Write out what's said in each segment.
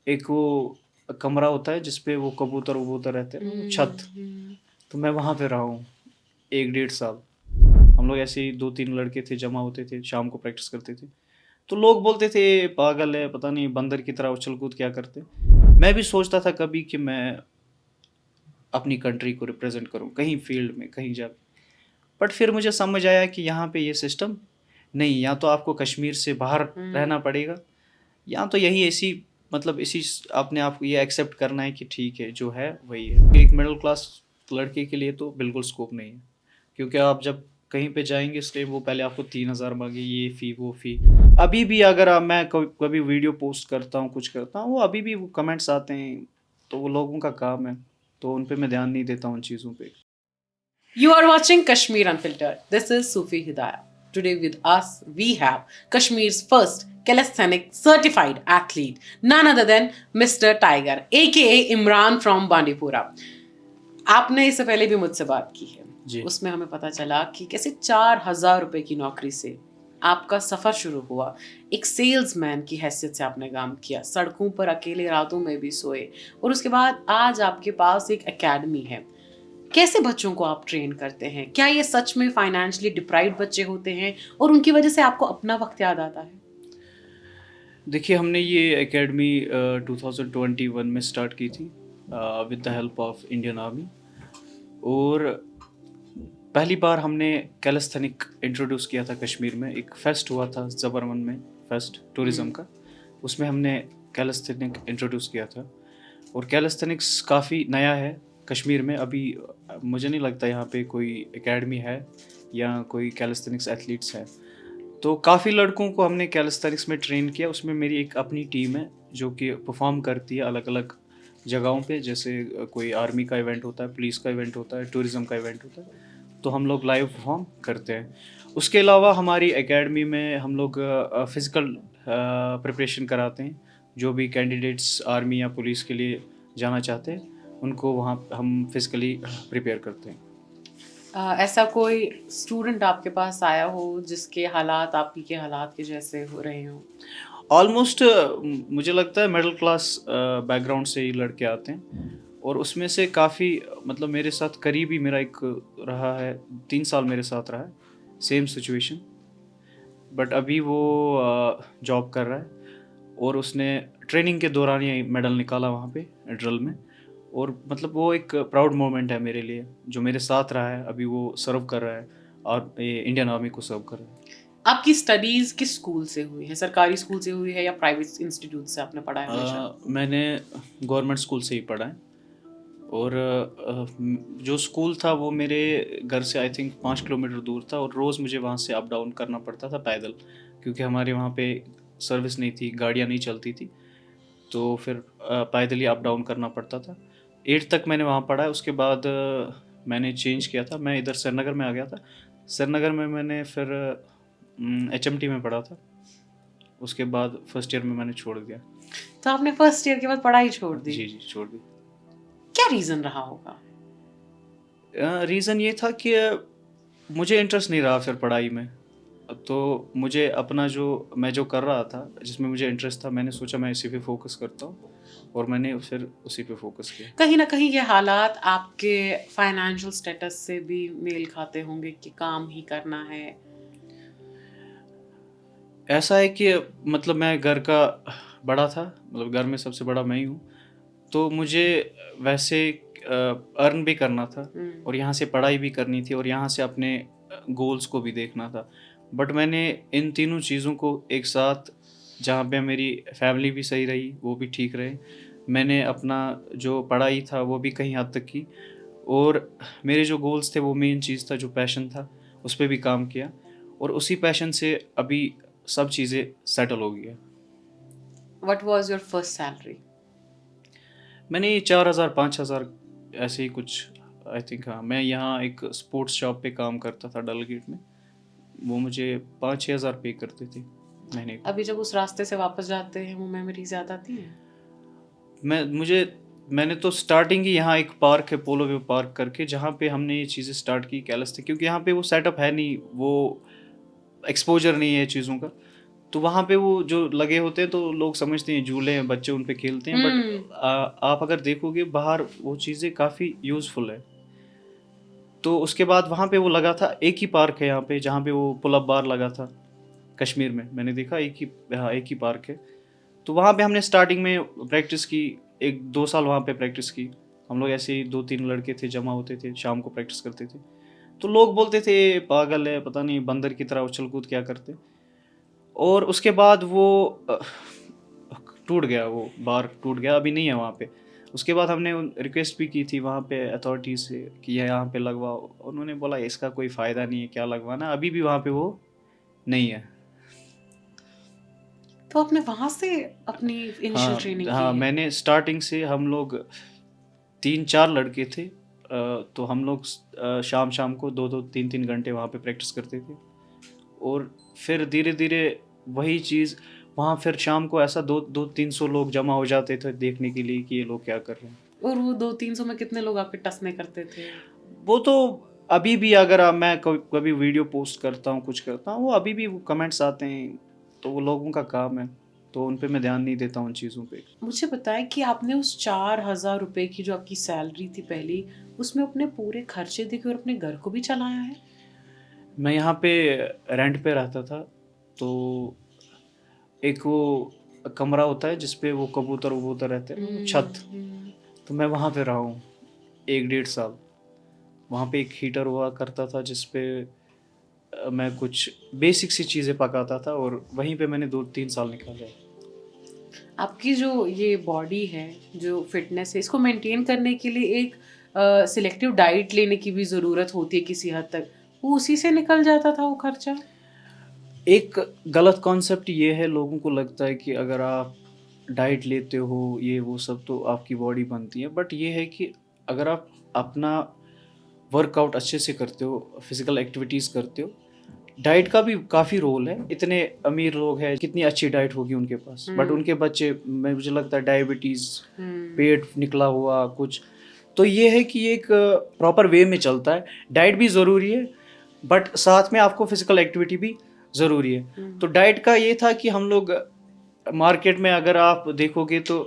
एक वो कमरा होता है जिसपे वो कबूतर वबूतर रहते हैं ना, छत। तो मैं वहाँ पे रहा हूँ 1 डेढ़ साल। हम लोग ऐसे ही 2 3 लड़के थे, जमा होते थे, शाम को प्रैक्टिस करते थे। तो लोग बोलते थे पागल है, पता नहीं बंदर की तरह उछल कूद क्या करते। मैं भी सोचता था कभी कि मैं अपनी कंट्री को रिप्रेजेंट करूँ कहीं फील्ड में, कहीं जा। बट फिर मुझे समझ आया कि यहाँ पे ये सिस्टम नहीं, या तो आपको कश्मीर से बाहर रहना पड़ेगा, या तो यही ऐसी मतलब इसी अपने आप को ये एक्सेप्ट करना है कि ठीक है जो है वही है। एक मिडिल क्लास लड़के के लिए तो बिल्कुल स्कोप नहीं है, क्योंकि आप जब कहीं पे जाएंगे इसलिए वो पहले आपको 3,000 मांगे, ये फ़ी वो फ़ी। अभी भी अगर मैं कभी वीडियो पोस्ट करता हूँ, कुछ करता हूँ, वो अभी भी वो कमेंट्स आते हैं, तो वो लोगों का काम है, तो उन पे मैं ध्यान नहीं देता उन चीज़ों पे। You are watching Kashmir Unfiltered. This is Sufi Hidayah. Today with us we have Kashmir's first calisthenic certified athlete, none other than Mr. Tiger, aka Imran from Bandipora. आपने इससे पहले भी मुझसे बात की है जी। उसमें हमें पता चला कि कैसे 4,000 रुपए की नौकरी से आपका सफ़र शुरू हुआ। एक सेल्समैन की हैसियत से आपने काम किया, सड़कों पर अकेले रातों में भी सोए, और उसके बाद आज आपके पास एक एकेडमी है। कैसे बच्चों को आप ट्रेन करते हैं? क्या ये सच में फाइनेंशियली डिप्राइव्ड बच्चे होते हैं और उनकी वजह से आपको अपना वक्त याद आता है? देखिए, हमने ये एकेडमी 2021 में स्टार्ट की थी with the help of Indian army. और पहली बार हमने कैलिस्थेनिक इंट्रोड्यूस किया था कश्मीर में। एक फेस्ट हुआ था ज़बरमन में, फेस्ट टूरिज़्म का, उसमें हमने कैलिस्थेनिक इंट्रोड्यूस किया था। और कैलिस्थेनिक्स काफ़ी नया है कश्मीर में। अभी मुझे नहीं लगता यहाँ पे कोई एकेडमी है या कोई कैलिस्थेनिक्स एथलीट्स है। तो काफ़ी लड़कों को हमने कैलिस्थेनिक्स में ट्रेन किया। उसमें मेरी एक अपनी टीम है जो कि परफॉर्म करती है अलग अलग जगहों पे, जैसे कोई आर्मी का इवेंट होता है, पुलिस का इवेंट होता है, टूरिज़्म का इवेंट होता है, तो हम लोग लाइव परफॉर्म करते हैं। उसके अलावा हमारी एकेडमी में हम लोग फ़िज़िकल प्रिपरेशन कराते हैं। जो भी कैंडिडेट्स आर्मी या पुलिस के लिए जाना चाहते हैं, उनको वहाँ हम फिज़िकली प्रिपेयर करते हैं। ऐसा कोई स्टूडेंट आपके पास आया हो जिसके हालात आपकी के हालात के जैसे हो रहे हो? ऑलमोस्ट मुझे लगता है मिडिल क्लास बैकग्राउंड से ही लड़के आते हैं, और उसमें से काफ़ी मतलब मेरे साथ करीबी मेरा एक रहा है, 3 साल मेरे साथ रहा है सेम सिचुएशन। बट अभी वो जॉब कर रहा है, और उसने ट्रेनिंग के दौरान ही मेडल निकाला वहाँ पे ड्रिल में। और मतलब वो एक प्राउड मोमेंट है मेरे लिए, जो मेरे साथ रहा है। अभी वो सर्व कर रहा है और इंडियन आर्मी को सर्व कर रहा है। आपकी स्टडीज किस स्कूल से हुई है? सरकारी स्कूल से हुई है या प्राइवेट इंस्टीट्यूट से आपने पढ़ा है हमेशा? मैंने गवर्नमेंट स्कूल से ही पढ़ा है। और जो स्कूल था वो मेरे घर से आई थिंक 5 किलोमीटर दूर था, और रोज़ मुझे वहाँ से अप डाउन करना पड़ता था पैदल, क्योंकि हमारे वहाँ पे सर्विस नहीं थी, गाड़ियाँ नहीं चलती थी। तो फिर पैदल ही अप डाउन करना पड़ता था। 8 तक मैंने वहाँ पढ़ा है। उसके बाद मैंने चेंज किया था, मैं इधर श्रीनगर में आ गया था। श्रीनगर में मैंने फिर HMT में पढ़ा था। उसके बाद फर्स्ट ईयर में मैंने छोड़ दिया। तो आपने फर्स्ट ईयर के बाद पढ़ाई छोड़ दी? जी छोड़ दी। क्या रीजन रहा होगा? रीज़न ये था कि मुझे इंटरेस्ट नहीं रहा फिर पढ़ाई में। तो मुझे अपना मैं जो कर रहा था, जिसमें मुझे इंटरेस्ट था, मैंने सोचा मैं इसी पे फोकस करता हूँ, और मैंने फिर उसी पे फोकस किया। कहीं ना कहीं ये हालात आपके फाइनेंशियल स्टेटस से भी मेल खाते होंगे कि काम ही करना है। ऐसा है कि मतलब मैं घर का बड़ा था, मतलब घर में सबसे बड़ा मैं ही हूँ, तो मुझे वैसे अर्न भी करना था, और यहाँ से पढ़ाई भी करनी थी, और यहाँ से अपने गोल्स को भी देखना था। बट मैंने इन तीनों चीज़ों को एक साथ, जहाँ पे मेरी फैमिली भी सही रही, वो भी ठीक रहे, मैंने अपना जो पढ़ाई था वो भी कहीं हद तक की, और मेरे जो गोल्स थे, वो मेन चीज़ था, जो पैशन था, उस पर भी काम किया, और उसी पैशन से अभी सब चीज़ें सेटल हो गई है। What was your first salary? मैंने ये 4,000 5,000 ऐसे ही कुछ आई थिंक। हाँ, मैं यहाँ एक स्पोर्ट्स शॉप पे काम करता था डल गेट में, वो मुझे 5-6 हज़ार पे करते थे महीने को। अभी जब उस रास्ते से वापस जाते हैं वो मेमोरीज याद आती हैं? मैंने तो स्टार्टिंग ही यहाँ एक पार्क है, पोलो व्यू पार्क करके, जहाँ पे हमने ये चीज़ें स्टार्ट की कैलिस्थेनिक्स, क्योंकि यहाँ पे वो सेटअप है नहीं, वो एक्सपोजर नहीं है चीज़ों का। तो वहाँ पे वो जो लगे होते हैं तो लोग समझते हैं झूले हैं, बच्चे उन पे खेलते हैं, बट आप अगर देखोगे बाहर वो चीज़ें काफ़ी यूज़फुल है। तो उसके बाद वहाँ पे वो लगा था, एक ही पार्क है यहाँ पे जहाँ पे वो पुल अप बार लगा था कश्मीर में, मैंने देखा एक ही, हाँ एक ही पार्क है। तो वहाँ पे हमने स्टार्टिंग में प्रैक्टिस की, 1-2 साल वहाँ पे प्रैक्टिस की। हम लोग ऐसे ही 2-3 लड़के थे, जमा होते थे, शाम को प्रैक्टिस करते थे। तो लोग बोलते थे पागल है, पता नहीं बंदर की तरह उछल कूद क्या करते। और उसके बाद वो टूट गया, वो बार टूट गया, अभी नहीं है वहाँ पे। उसके बाद हमने रिक्वेस्ट भी की थी वहाँ पे अथॉरिटी से कि यह यहाँ पे लगवाओ, उन्होंने बोला इसका कोई फ़ायदा नहीं है, क्या लगवाना, अभी भी वहाँ पे वो नहीं है। तो आपने वहां से अपनी इनिशियल हाँ ट्रेनिंग की हाँ, है? मैंने स्टार्टिंग से, हम लोग 3-4 लड़के थे, तो हम लोग शाम शाम को 2-2 3-3 घंटे वहाँ पे प्रैक्टिस करते थे। और फिर धीरे धीरे वही चीज़ वहाँ, फिर शाम को ऐसा 200-300 लोग जमा हो जाते थे देखने के लिए कि ये लोग क्या कर रहे हैं। और वो 200-300 में कितने लोग आपके टसने करते थे? वो तो अभी भी, अगर मैं कभी वीडियो पोस्ट करता हूँ, कुछ करता हूँ, वो अभी भी वो कमेंट्स आते हैं, तो वो लोगों का काम है, तो उन पे मैं ध्यान नहीं देता उन चीज़ों पे। मुझे बताएं कि आपने उस 4,000 रुपए की जो आपकी सैलरी थी पहली, उसमें अपने पूरे खर्चे देखे और अपने घर को भी चलाया है? मैं यहाँ पे रेंट पे रहता था, तो एक वो कमरा होता है जिसपे वो कबूतर वबूतर रहते हैं, वो छत, तो मैं वहाँ पे रहा हूँ 1-1.5 साल। वहाँ पे एक हीटर हुआ करता था जिसपे मैं कुछ बेसिक सी चीज़ें पकाता था, और वहीं पे मैंने 2-3 साल निकाले। आपकी जो ये बॉडी है, जो फिटनेस है, इसको मेंटेन करने के लिए एक सिलेक्टिव डाइट लेने की भी ज़रूरत होती है किसी हद तक। वो उसी से निकल जाता था वो खर्चा? एक गलत कॉन्सेप्ट ये है, लोगों को लगता है कि अगर आप डाइट लेते हो ये वो सब तो आपकी बॉडी बनती है, बट ये है कि अगर आप अपना वर्कआउट अच्छे से करते हो, फिजिकल एक्टिविटीज़ करते हो, डाइट का भी काफ़ी रोल है। इतने अमीर लोग हैं, कितनी अच्छी डाइट होगी उनके पास, बट उनके बच्चे, मुझे लगता है डायबिटीज़, पेट निकला हुआ कुछ। तो ये है कि एक प्रॉपर वे में चलता है, डाइट भी ज़रूरी है, बट साथ में आपको फिजिकल एक्टिविटी भी ज़रूरी है। तो डाइट का ये था कि हम लोग मार्केट में अगर आप देखोगे तो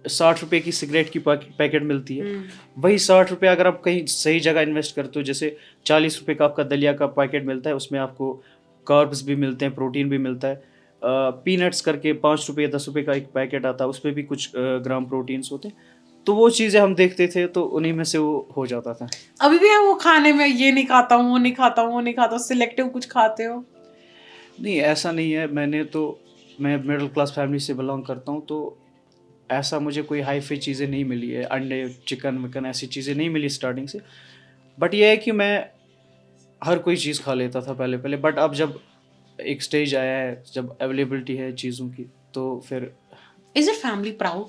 60 रुपए की सिगरेट की पैकेट मिलती है, वही 60 रुपये अगर आप कहीं सही जगह इन्वेस्ट करते हो, जैसे 40 रुपए का आपका दलिया का पैकेट मिलता है, उसमें आपको कार्ब्स भी मिलते हैं, प्रोटीन भी मिलता है। पीनट्स करके 5 रुपये 10 रुपए का एक पैकेट आता है, उसमें भी कुछ ग्राम प्रोटीन्स होते हैं। तो वो चीज़ें हम देखते थे, तो उन्हीं में से वो हो जाता था। अभी भी है वो खाने में, ये नहीं खाता हूँ, वो नहीं खाता हूँ, वो नहीं खाता हूँ, सिलेक्टिव कुछ खाते हो? नहीं, ऐसा नहीं है, मैं मिडिल क्लास फैमिली से बिलोंग करता हूँ, तो ऐसा मुझे कोई हाई फाई चीज़ें नहीं मिली है, अंडे चिकन विकन ऐसी चीज़ें नहीं मिली स्टार्टिंग से। बट ये है कि मैं हर कोई चीज़ खा लेता था पहले पहले, बट अब जब एक स्टेज आया है, जब अवेलेबिलिटी है चीज़ों की, तो फिर इज इट फैमिली प्राउड?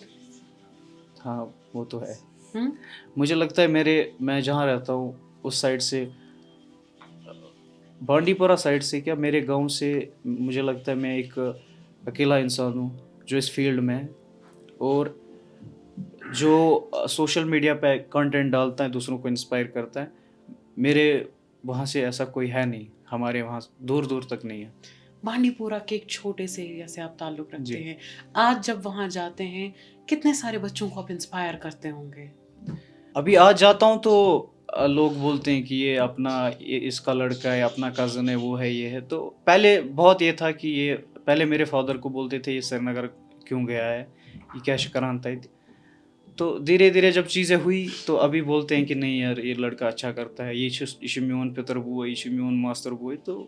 हाँ, वो तो है। मुझे लगता है मैं जहाँ रहता हूँ उस साइड से, बांडीपुरा साइड से, क्या मेरे गांव से, मुझे लगता है मैं एक अकेला इंसान हूँ जो इस फील्ड में है, और जो सोशल मीडिया पे कंटेंट डालता है, दूसरों को इंस्पायर करता है। मेरे वहाँ से ऐसा कोई है नहीं, हमारे वहाँ दूर दूर तक नहीं है। बांडीपुरा के एक छोटे से एरिया से आप ताल्लुक़ रखते जी। हैं। आज जब वहाँ जाते हैं, कितने सारे बच्चों को आप इंस्पायर करते होंगे? अभी आज जाता हूँ तो लोग बोलते हैं कि ये इसका लड़का है, अपना कज़न है, वो है, ये है। तो पहले बहुत ये था कि ये, पहले मेरे फादर को बोलते थे ये श्रीनगर क्यों गया है, ये क्या शकरांत है। तो धीरे धीरे जब चीज़ें हुई तो अभी बोलते हैं कि नहीं यार, ये लड़का अच्छा करता है, ये म्यून पितर बुआ, ये म्यून मास्टर बुआ। तो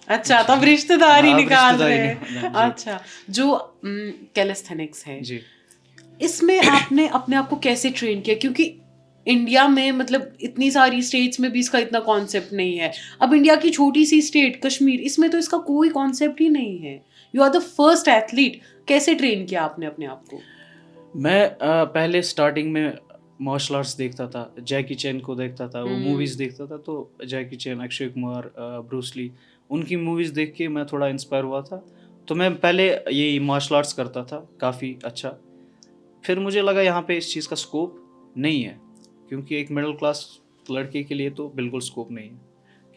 अच्छा, तब रिश्तेदारी हाँ, अब निकाल रिश्तेदारी रहे हैं। जी। अच्छा, जो कैलिस्थेनिक्स है, जी। इसमें आपने अपने आप को कैसे ट्रेन किया? क्योंकि इंडिया में मतलब इतनी सारी स्टेट्स में भी इसका इतना कॉन्सेप्ट नहीं है। अब इंडिया की छोटी सी स्टेट कश्मीर, इसमें तो इसका कोई कॉन्सेप्ट ही नहीं है। You are the first athlete. कैसे ट्रेन किया आपने अपने आप को? मैं पहले स्टार्टिंग में मार्शल आर्ट्स देखता था, जैकी चैन को देखता था, वो मूवीज़ देखता था, तो जैकी चैन, अक्षय कुमार, ब्रूस ली, उनकी मूवीज़ देख के मैं थोड़ा इंस्पायर हुआ था। तो मैं पहले ये मार्शल आर्ट्स करता था काफ़ी अच्छा। फिर मुझे लगा यहाँ पे इस चीज़ का स्कोप नहीं है, क्योंकि एक मिडिल क्लास लड़के के लिए तो बिल्कुल स्कोप नहीं है,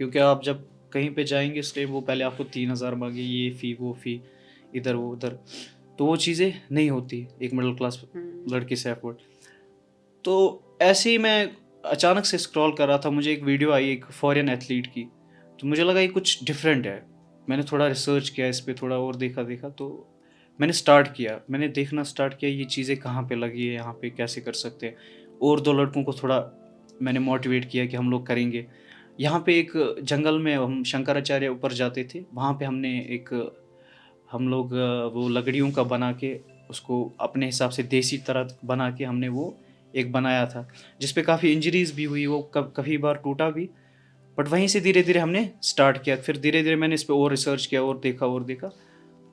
क्योंकि आप जब कहीं पे जाएंगे स्टे, वो पहले आपको 3,000 मांगे, ये फ़ी वो फ़ी, इधर वो उधर, तो वो चीज़ें नहीं होती एक मिडिल क्लास लड़के से अफोर्ड। तो ऐसे ही मैं अचानक से स्क्रॉल कर रहा था, मुझे एक वीडियो आई एक फॉरेन एथलीट की, तो मुझे लगा ये कुछ डिफरेंट है। मैंने थोड़ा रिसर्च किया इस पे, थोड़ा और देखा तो मैंने स्टार्ट किया, मैंने देखना स्टार्ट किया ये चीज़ें कहाँ पे लगी है, यहाँ पे कैसे कर सकते हैं। और 2 लड़कों को थोड़ा मैंने मोटिवेट किया कि हम लोग करेंगे। यहाँ पे एक जंगल में हम शंकराचार्य ऊपर जाते थे, वहाँ पे हमने एक हम लोग वो लकड़ियों का बना के उसको अपने हिसाब से देसी तरह बना के हमने वो एक बनाया था, जिस पे काफ़ी इंजरीज भी हुई, वो काफ़ी बार टूटा भी। बट वहीं से धीरे धीरे हमने स्टार्ट किया, फिर धीरे धीरे मैंने इस पे और रिसर्च किया और देखा।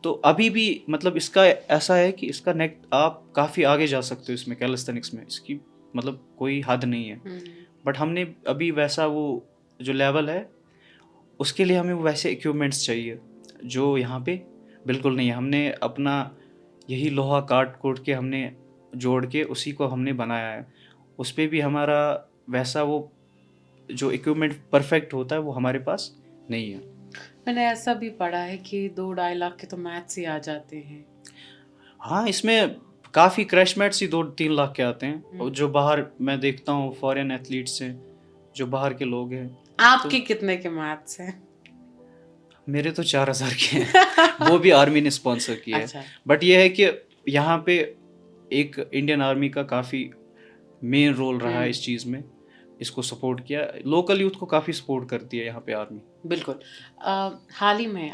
तो अभी भी मतलब इसका ऐसा है कि इसका नेक्स्ट आप काफ़ी आगे जा सकते हो इसमें, कैलिस्थेनिक्स में इसकी मतलब कोई हद नहीं है। बट हमने अभी वैसा वो जो लेवल है उसके लिए हमें वो वैसे इक्विपमेंट्स चाहिए जो यहाँ पे बिल्कुल नहीं है। हमने अपना यही लोहा काट कोट के हमने जोड़ के उसी को हमने बनाया है। उस पे भी हमारा वैसा वो जो इक्विपमेंट परफेक्ट होता है वो हमारे पास नहीं है। मैंने ऐसा भी पढ़ा है कि 2-2.5 लाख के तो मैथ्स ही आ जाते हैं। हाँ, इसमें काफ़ी क्रैश मैट्स ही 2-3 लाख के आते हैं। और जो बाहर मैं देखता हूँ फॉरेन एथलीट्स हैं, जो बाहर के लोग हैं, आपके कितने के मैथ्स हैं? मेरे तो 4,000 के हैं। वो भी आर्मी ने स्पॉन्सर किया है। अच्छा। बट ये है कि यहाँ पे एक इंडियन आर्मी का काफ़ी मेन रोल रहा है इस चीज़ में, इसको सपोर्ट किया, लोकल यूथ को काफ़ी सपोर्ट करती है यहाँ पे आर्मी। बिल्कुल। हाल ही में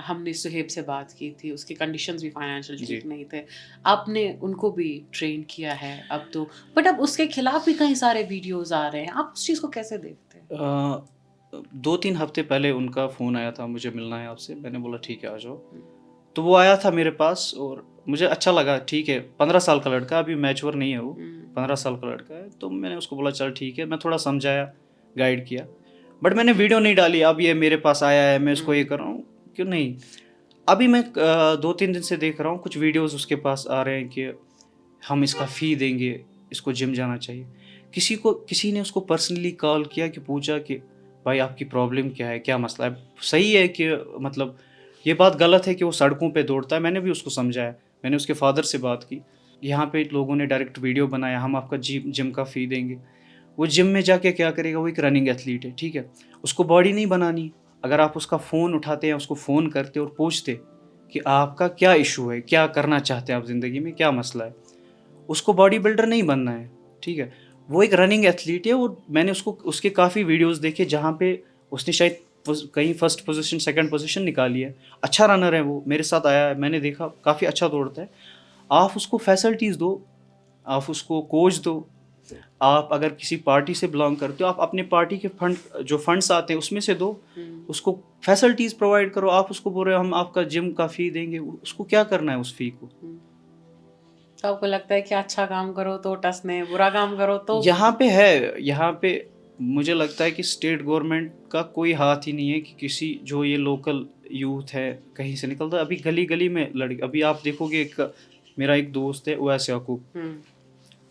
हमने सुहेब से बात की थी, उसके कंडीशंस भी फाइनेंशियल जी। ठीक नहीं थे। आपने उनको भी ट्रेन किया है अब तो, बट अब उसके खिलाफ भी कई सारे वीडियोस आ रहे हैं, आप उस चीज़ को कैसे देखते हैं? 2-3 हफ्ते पहले उनका फ़ोन आया था, मुझे मिलना है आपसे। मैंने बोला ठीक है आ जाओ। तो वो आया था मेरे पास और मुझे अच्छा लगा, ठीक है 15 साल का लड़का, अभी मैच्योर नहीं है वो, 15 साल का लड़का है। तो मैंने उसको बोला चल ठीक है, मैं थोड़ा समझाया, गाइड किया। बट मैंने वीडियो नहीं डाली, अब ये मेरे पास आया है मैं इसको ये कर रहा हूँ, क्यों नहीं। अभी मैं 2-3 दिन से देख रहा हूँ कुछ वीडियोस उसके पास आ रहे हैं कि हम इसका फ़ी देंगे, इसको जिम जाना चाहिए। किसी ने उसको पर्सनली कॉल किया कि पूछा कि भाई आपकी प्रॉब्लम क्या है, क्या मसला है। सही है कि मतलब ये बात गलत है कि वो सड़कों पे दौड़ता है, मैंने भी उसको समझाया, मैंने उसके फादर से बात की। यहाँ पे लोगों ने डायरेक्ट वीडियो बनाया, हम आपका जिम का फ़ी देंगे। वो जिम में जाके क्या करेगा, वो एक रनिंग एथलीट है, ठीक है, उसको बॉडी नहीं बनानी। अगर आप उसका फ़ोन उठाते हैं, उसको फ़ोन करते और पूछते कि आपका क्या इशू है, क्या करना चाहते हैं आप ज़िंदगी में, क्या मसला है, उसको बॉडी बिल्डर नहीं बनना है, ठीक है, वो एक रनिंग एथलीट है। और मैंने उसके काफ़ी वीडियोस देखे जहाँ पे उसने शायद कहीं फर्स्ट पोजीशन सेकंड पोजीशन निकाली है, अच्छा रनर है वो, मेरे साथ आया है, मैंने देखा काफ़ी अच्छा दौड़ता है। आप उसको फैसिलिटीज़ दो, आप उसको कोच दो। आप अगर किसी पार्टी से बिलोंग करते हो, आप अपने पार्टी के फंड्स आते हैं उसमें से दो, उसको फैसिलिटीज़ प्रोवाइड करो। आप उसको बोल रहे हो हम आपका जिम का फ़ी देंगे, उसको क्या करना है उस फ़ी को। तो आपको लगता है कि अच्छा काम करो तो टसने, बुरा काम करो तो यहाँ पे मुझे लगता है कि स्टेट गवर्नमेंट का कोई हाथ ही नहीं है कि किसी जो ये लोकल यूथ है कहीं से निकलता है। अभी गली गली में लड़के, अभी आप देखोगे मेरा एक दोस्त है उवैस याकूब,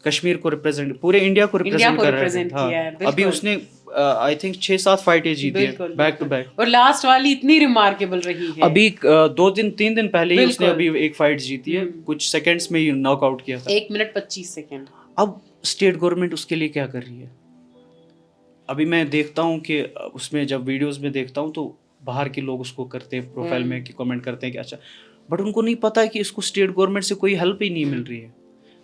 कश्मीर को रिप्रेजेंट, पूरे इंडिया को रिप्रेजेंट कर रहा है। हाँ, किया है, अभी बिल्कुल। उसने आई थिंक 6-7 फाइटें जीती है बिल्कुल, बैक टू बिल्कुल। बैक। और लास्ट वाली इतनी रिमार्केबल रही है। अभी 2-3 दिन पहले ही उसने बिल्कुल। अभी एक फाइट जीती है, कुछ सेकंड्स में ही नॉकआउट किया था। 1 मिनट 25 सेकंड। अब स्टेट गवर्नमेंट उसके लिए क्या कर रही है। अभी मैं देखता हूँ कि उसमें जब वीडियोस में देखता हूँ तो बाहर के लोग उसको करते हैं प्रोफाइल में कि कमेंट करते हैं कि अच्छा, बट उनको नहीं पता है कि इसको स्टेट गवर्नमेंट से कोई हेल्प ही नहीं मिल रही है।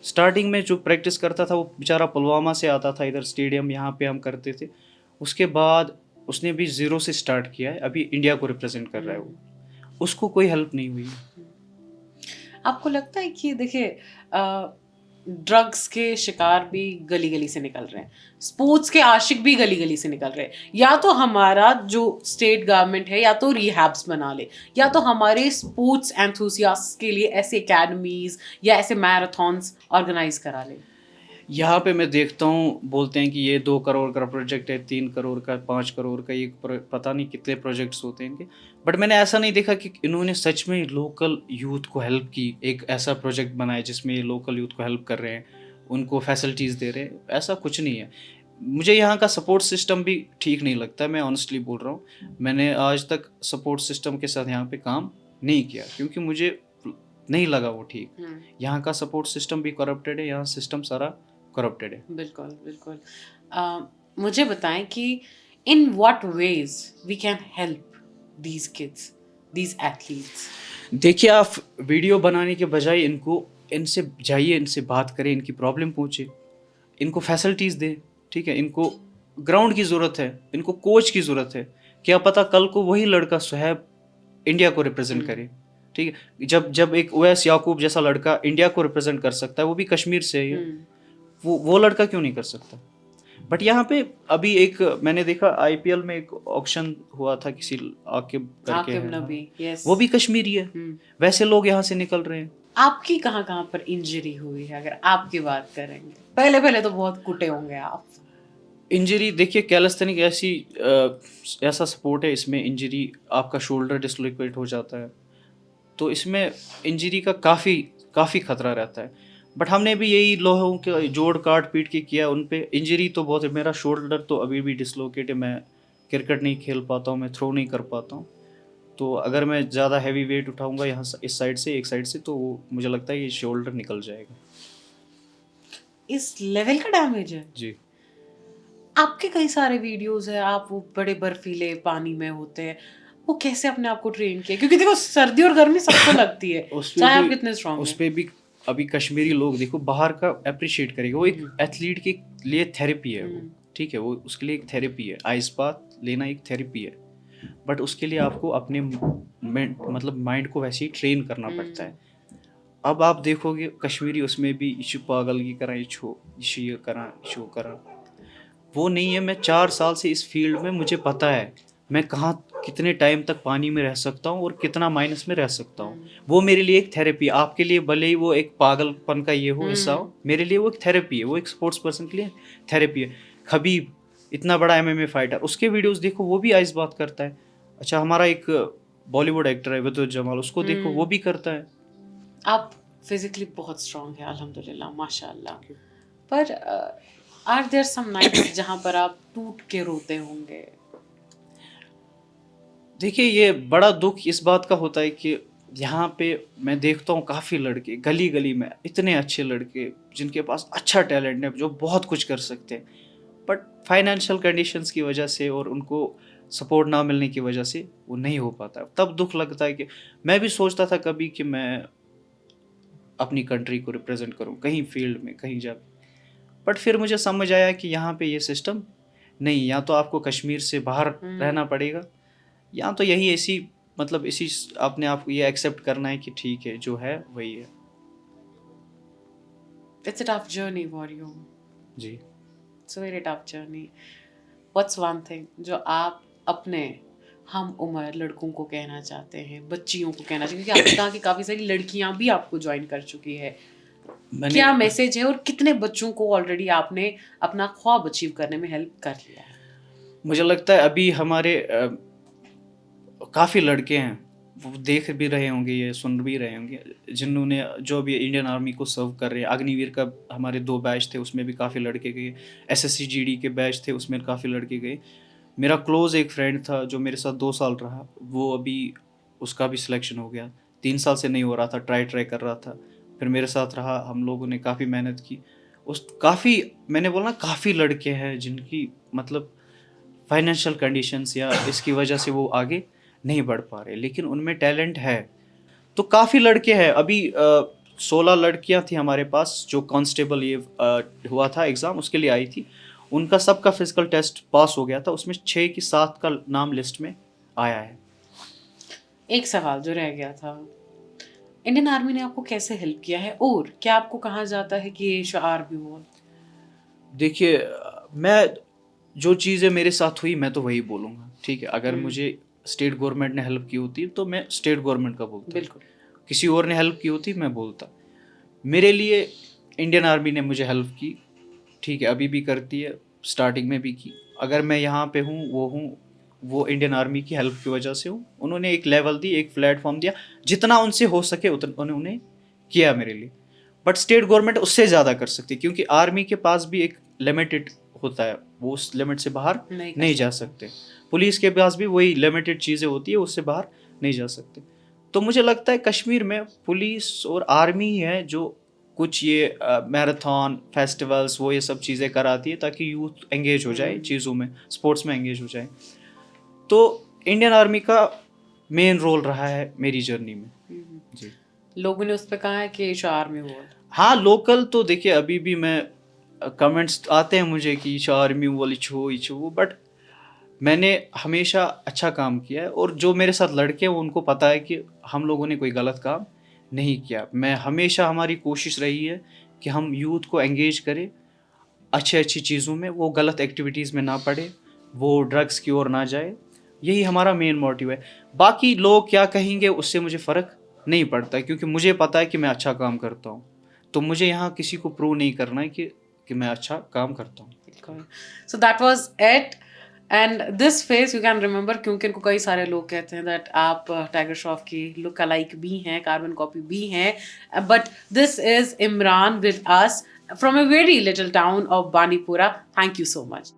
स्टार्टिंग में जो प्रैक्टिस करता था वो बेचारा पुलवामा से आता था, इधर स्टेडियम यहाँ पे हम करते थे। उसके बाद उसने भी ज़ीरो से स्टार्ट किया है, अभी इंडिया को रिप्रेजेंट कर रहा है वो, उसको कोई हेल्प नहीं हुई। आपको लगता है कि देखिए ड्रग्स के शिकार भी गली गली से निकल रहे हैं, स्पोर्ट्स के आशिक भी गली गली से निकल रहे हैं, या तो हमारा जो स्टेट गवर्नमेंट है या तो रिहैब्स बना ले, या तो हमारे स्पोर्ट्स एंथुसियास्ट के लिए ऐसे एकेडमीज या ऐसे मैराथन्स ऑर्गेनाइज करा ले। यहाँ पे मैं देखता हूँ बोलते हैं कि ये 2 करोड़ का प्रोजेक्ट है, 3 करोड़ का, 5 करोड़ का, ये पता नहीं कितने प्रोजेक्ट्स होते हैं इनके। बट मैंने ऐसा नहीं देखा कि इन्होंने सच में लोकल यूथ को हेल्प की, एक ऐसा प्रोजेक्ट बनाया जिसमें ये लोकल यूथ को हेल्प कर रहे हैं, उनको फैसिलिटीज़ दे रहे हैं, ऐसा कुछ नहीं है। मुझे यहाँ का सपोर्ट सिस्टम भी ठीक नहीं लगता, मैं ऑनेस्टली बोल रहा हूँ। मैंने आज तक सपोर्ट सिस्टम के साथ यहाँ पे काम नहीं किया क्योंकि मुझे नहीं लगा वो ठीक। यहाँ का सपोर्ट सिस्टम भी करप्टेड है, यहाँ सिस्टम सारा करप्टेड है। बिल्कुल बिल्कुल। मुझे बताएं कि in what ways we can help these kids, these athletes. देखिए, आप वीडियो बनाने के बजाय इनसे जाइए, इनसे बात करें, इनकी प्रॉब्लम पूछे, इनको फैसिलिटीज़ दें, ठीक है। इनको ग्राउंड की ज़रूरत है, इनको कोच की ज़रूरत है। क्या पता कल को वही लड़का सुहैब इंडिया को रिप्रेजेंट करे, ठीक है। जब एक ओवैस याकूब जैसा लड़का इंडिया को रिप्रेजेंट कर सकता है, वो भी कश्मीर से है, वो लड़का क्यों नहीं कर सकता। बट यहाँ पे अभी एक मैंने देखा आईपीएल में एक ऑक्शन हुआ था, किसी आकिब करके है, नबी, yes. वो भी कश्मीरी है। वैसे लोग यहाँ से निकल रहे हैं। आपकी कहाँ कहाँ पर इंजरी हुई है, अगर आपकी बात करेंगे? पहले तो बहुत कुटे होंगे आप। इंजरी देखिए, कैलिस्थेनिक ऐसा स्पोर्ट है, इसमें इंजरी आपका शोल्डर डिसलोकेट हो जाता है, तो इसमें इंजरी का काफ़ी खतरा रहता है। बट हमने भी यही लोगों के जोड़ काट पीट के किया, उन पे इंजरी तो बहुत है। मेरा शोल्डर तो अभी भी डिसलोकेट है, मैं क्रिकेट नहीं खेल पाता हूँ, मैं थ्रो नहीं कर पाता हूँ। तो अगर मैं ज़्यादा हैवी वेट उठाऊंगा यहाँ इस साइड से, एक साइड से, तो वो मुझे लगता है ये शोल्डर निकल जाएगा। इस लेवल का डैमेज है जी। आपके कई सारे वीडियोस है, आप वो बड़े बर्फीले पानी में होते हैं, वो कैसे अपने आप को ट्रेन किया? क्योंकि देखो सर्दी और गर्मी सबको लगती है, चाहे आप कितने स्ट्रांग हैं। उस पे भी अभी कश्मीरी लोग देखो बाहर का अप्रिशिएट करेगा। वो एक एथलीट के लिए थेरेपी है वो, ठीक है, वो उसके लिए एक थेरेपी है। आइस बाथ लेना एक थेरेपी है, बट उसके लिए आपको अपने मतलब माइंड को वैसे ही ट्रेन करना पड़ता है। अब आप देखोगे कश्मीरी उसमें भी इशू पागल की करा, इशू ये करा, वो नहीं है। मैं 4 साल से इस फील्ड में, मुझे पता है मैं कहाँ कितने टाइम तक पानी में रह सकता हूँ और कितना माइनस में रह सकता हूँ। वो मेरे लिए एक थेरेपी। आपके लिए भले ही वो एक पागलपन का ये हो हिस्सा हो, मेरे लिए वो एक थेरेपी है। वो एक स्पोर्ट्स पर्सन के लिए थेरेपी है। खबीब इतना बड़ा एमएमए फाइटर, उसके वीडियोस देखो, वो भी आइस बात करता है। अच्छा, हमारा एक बॉलीवुड एक्टर है विद्युत जमाल, उसको देखो, वो भी करता है। आप फिजिकली बहुत स्ट्रांग है अल्हम्दुलिल्लाह, माशाल्लाह। पर आर देयर सम नाइट्स जहाँ पर आप टूट के रोते होंगे? देखिए, ये बड़ा दुख इस बात का होता है कि यहाँ पे मैं देखता हूँ काफ़ी लड़के गली गली में, इतने अच्छे लड़के जिनके पास अच्छा टैलेंट है, जो बहुत कुछ कर सकते हैं, बट फाइनेंशियल कंडीशंस की वजह से और उनको सपोर्ट ना मिलने की वजह से वो नहीं हो पाता। तब दुख लगता है कि मैं भी सोचता था कभी कि मैं अपनी कंट्री को रिप्रेजेंट करूँ कहीं फील्ड में, कहीं जा, बट फिर मुझे समझ आया कि यहाँ पे ये सिस्टम नहीं, या तो आपको कश्मीर से बाहर रहना पड़ेगा, या तो यही ऐसी मतलब इसी अपने आप को ये एक्सेप्ट करना है कि ठीक है, जो है वही है। It's a tough journey for you. Ji. It's a very tough journey. What's one thing जो आप अपने हम उम्र लड़कों को कहना चाहते हैं, बच्चियों को कहना चाहते हैं, क्योंकि आपने कहा कि काफ़ी सारी लड़कियां भी आपको ज्वाइन कर चुकी है, क्या मैसेज है और कितने बच्चों को ऑलरेडी आपने अपना ख्वाब अचीव करने में हेल्प कर लिया है? मुझे लगता है अभी हमारे काफ़ी लड़के हैं, वो देख भी रहे होंगे, ये सुन भी रहे होंगे, जिन्होंने जो भी इंडियन आर्मी को सर्व कर रहे हैं। अग्निवीर का हमारे 2 बैच थे, उसमें भी काफ़ी लड़के गए। एसएससी जीडी के बैच थे, उसमें काफ़ी लड़के गए। मेरा क्लोज एक फ्रेंड था जो मेरे साथ 2 साल रहा, वो अभी उसका भी सिलेक्शन हो गया। 3 साल से नहीं हो रहा था, ट्राई कर रहा था, फिर मेरे साथ रहा। हम लोगों ने काफ़ी मेहनत की। मैंने बोला काफ़ी लड़के हैं जिनकी मतलब फाइनेंशियल कंडीशंस या इसकी वजह से वो आगे नहीं बढ़ पा रहे, लेकिन उनमें टैलेंट है। तो काफ़ी लड़के हैं। अभी 16 लड़कियां थी हमारे पास जो कांस्टेबल ये हुआ था एग्ज़ाम, उसके लिए आई थी। उनका सबका फिजिकल टेस्ट पास हो गया था, उसमें 6 की 7 का नाम लिस्ट में आया है। एक सवाल जो रह गया था, इंडियन आर्मी ने आपको कैसे हेल्प किया है और क्या आपको कहा जाता है कि ये शार भी हुआ? देखिए, मैं जो चीज़ें मेरे साथ हुई मैं तो वही बोलूँगा, ठीक है। अगर मुझे स्टेट गवर्नमेंट ने हेल्प की होती तो मैं स्टेट गवर्नमेंट का बोलता, बिल्कुल। किसी और ने हेल्प की होती मैं बोलता। मेरे लिए इंडियन आर्मी ने मुझे हेल्प की, ठीक है, अभी भी करती है, स्टार्टिंग में भी की। अगर मैं यहाँ पे हूँ वो इंडियन आर्मी की हेल्प की वजह से हूँ। उन्होंने एक लेवल दी, एक प्लेटफॉर्म दिया, जितना उनसे हो सके उतना उन्होंने किया मेरे लिए। बट स्टेट गवर्नमेंट उससे ज़्यादा कर सकती है, क्योंकि आर्मी के पास भी एक लिमिटेड होता है वो उस लिमिट से बाहर नहीं कर नहीं जा सकते। पुलिस के पास भी वही लिमिटेड चीज़ें होती है, उससे बाहर नहीं जा सकते। तो मुझे लगता है कश्मीर में पुलिस और आर्मी ही है जो कुछ ये मैराथन फेस्टिवल्स वो ये सब चीज़ें कराती है ताकि यूथ एंगेज हो जाए चीज़ों में, स्पोर्ट्स में एंगेज हो जाए। तो इंडियन आर्मी का मेन रोल रहा है मेरी जर्नी में। जी लोगों ने उस पर कहा है कि शार में हुआ। हाँ, लोकल तो देखिए अभी भी मैं कमेंट्स आते हैं मुझे कि आर्मी वाली छो, बट मैंने हमेशा अच्छा काम किया है और जो मेरे साथ लड़के हैं उनको पता है कि हम लोगों ने कोई गलत काम नहीं किया। मैं हमेशा हमारी कोशिश रही है कि हम यूथ को एंगेज करें अच्छी अच्छी चीज़ों में, वो गलत एक्टिविटीज़ में ना पड़े, वो ड्रग्स की ओर ना जाए। यही हमारा मेन मोटिव है। बाकी लोग क्या कहेंगे उससे मुझे फ़र्क नहीं पड़ता, क्योंकि मुझे पता है कि मैं अच्छा काम करता हूँ। तो मुझे यहाँ किसी को प्रूव नहीं करना है कि मैं अच्छा काम करता हूँ। So that was it and this face you can remember, क्योंकि इनको कई सारे लोग कहते हैं दैट आप टाइगर श्रॉफ की लुक अलाइक भी हैं, कार्बन कॉपी भी हैं, but this is Imran with us from a very little town of Banipura. Thank you so much.